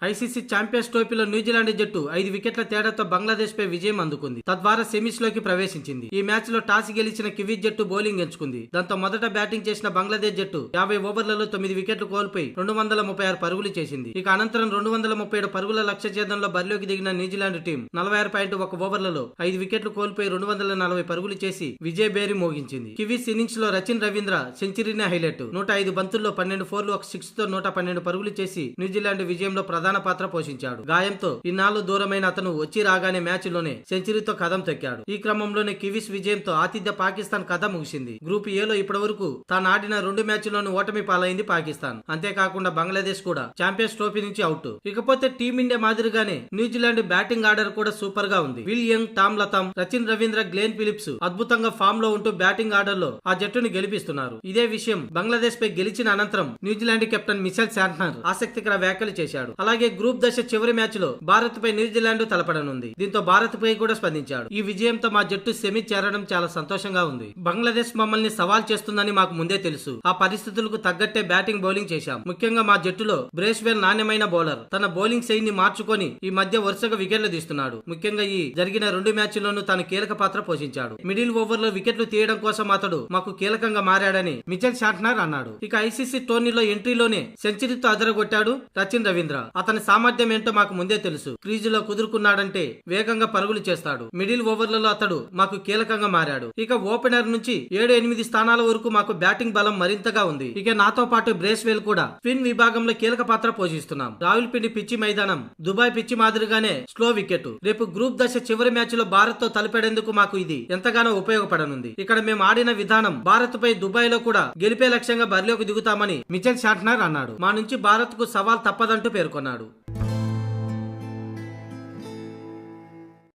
ICC champions ట్రోఫీలో New Zealand జట్టు 5 వికెట్ల తేడాతో బంగ్లాదేశ్ పై విజయం అందుకుంది. తద్వారా సెమీస్ లోకి ప్రవేశించింది. ఈ మ్యాచ్ లో టాస్ గెలిచిన కివీస్ జట్టు బౌలింగ్ ఎంచుకుంది. దాంతో మొదట బ్యాటింగ్ చేసిన బంగ్లాదేశ్ జట్టు 50 ఓవర్లలో 9 వికెట్లు కోల్పోయి 236 పరుగులు చేసింది. ఇక అనంతరం 237 పరుగుల లక్ష్య ఛేదంలో బరిలోకి దిగిన న్యూజిలాండ్ టీం 46.1 ఓవర్లలో 5 వికెట్లు కోల్పోయి 240 పరుగులు చేసి విజయ బేరి మోగించింది. కివీస్ ఇన్నింగ్స్ లో రచిన్ రవీంద్ర సెంచరీనే హైలైట్. 105 బంతుల్లో 12 ఫోర్లు, ఒక 6 తో 112 పరుగులు చేసి న్యూజిలాండ్ విజయంలో ప్రధాన పాత్ర పోషించాడు. గాయంతో ఇన్నాళ్లు దూరమైన అతను వచ్చి రాగానే మ్యాచ్ లోనే సెంచరీతో కదం తొక్కాడు. ఈ క్రమంలోనే కివీస్ విజయంతో ఆతిథ్య పాకిస్తాన్ కథ ముగిసింది. గ్రూప్ ఏ లో ఇప్పటి వరకు తాను ఆడిన 2 మ్యాచ్ల్లోనూ ఓటమి పాలైంది పాకిస్తాన్. అంతేకాకుండా బంగ్లాదేశ్ కూడా ఛాంపియన్స్ ట్రోఫీ నుంచి అవుట్. ఇకపోతే టీమిండియా మాదిరిగానే న్యూజిలాండ్ బ్యాటింగ్ ఆర్డర్ కూడా సూపర్ గా ఉంది. Will Young, Tom Latham, Rachin Ravindra, Glenn Phillips అద్భుతంగా ఫామ్ లో ఉంటూ బ్యాటింగ్ ఆర్డర్ లో ఆ జట్టును గెలిపిస్తున్నారు. ఇదే విషయం బంగ్లాదేశ్ పై గెలిచిన అనంతరం న్యూజిలాండ్ కెప్టెన్ మిచెల్ శాంట్నర్ ఆసక్తికర వ్యాఖ్యలు చేశాడు. అలాగే గ్రూప్ దశ చివరి మ్యాచ్ లో భారత్ పై న్యూజిలాండ్ తలపడనుంది. దీంతో భారత్ పై కూడా స్పందించాడు. ఈ విజయంతో మా జట్టు సెమీ చేరడం చాలా సంతోషంగా ఉంది. బంగ్లాదేశ్ మమ్మల్ని సవాల్ చేస్తుందని మాకు ముందే తెలుసు. ఆ పరిస్థితులకు తగ్గట్టే బ్యాటింగ్ బౌలింగ్ చేశాం. ముఖ్యంగా మా జట్టులో బ్రేస్వెల్ నాణ్యమైన బౌలర్. తన బౌలింగ్ శైలిని మార్చుకొని ఈ మధ్య వరుసగా వికెట్లు తీస్తున్నాడు. ముఖ్యంగా ఈ జరిగిన 2 మ్యాచ్ల్లోనూ తాను కీలక పాత్ర పోషించాడు. మిడిల్ ఓవర్ లో వికెట్లు తీయడం కోసం అతడు మాకు కీలకంగా మారాడని మిచెల్ శాంట్నర్ అన్నాడు. ఇక ఐసీసీ టోర్నీలో ఎంట్రీలోనే సెంచరీతో అదరగొట్టాడు రచిన్ రవీంద్ర. అతని సామర్థ్యం ఏంటో మాకు ముందే తెలుసు. క్రీజులో కుదురుకున్నాడంటే వేగంగా పరుగులు చేస్తాడు. మిడిల్ ఓవర్లలో అతడు మాకు కీలకంగా మారాడు. ఇక ఓపెనర్ నుంచి 7-8 స్థానాల వరకు మాకు బ్యాటింగ్ బలం మరింతగా ఉంది. ఇక నాతో పాటు బ్రేస్వెల్ కూడా స్పిన్ విభాగంలో కీలక పాత్ర పోషిస్తున్నాం. రావుల్పిండి పిచ్చి మైదానం దుబాయ్ పిచ్చి మాదిరిగానే స్లో వికెట్. రేపు గ్రూప్ దశ చివరి మ్యాచ్ లో భారత్ తో తలపడేందుకు మాకు ఇది ఎంతగానో ఉపయోగపడనుంది. ఇక్కడ మేము ఆడిన విధానం భారత్ పై దుబాయ్ లో కూడా గెలిపే లక్ష్యంగా బరిలోకి దిగుతామని మిచెల్ శాంట్నర్ అన్నాడు. మా నుంచి భారత్ కు సవాల్ తప్పదంటూ పేర్కొన్నాడు.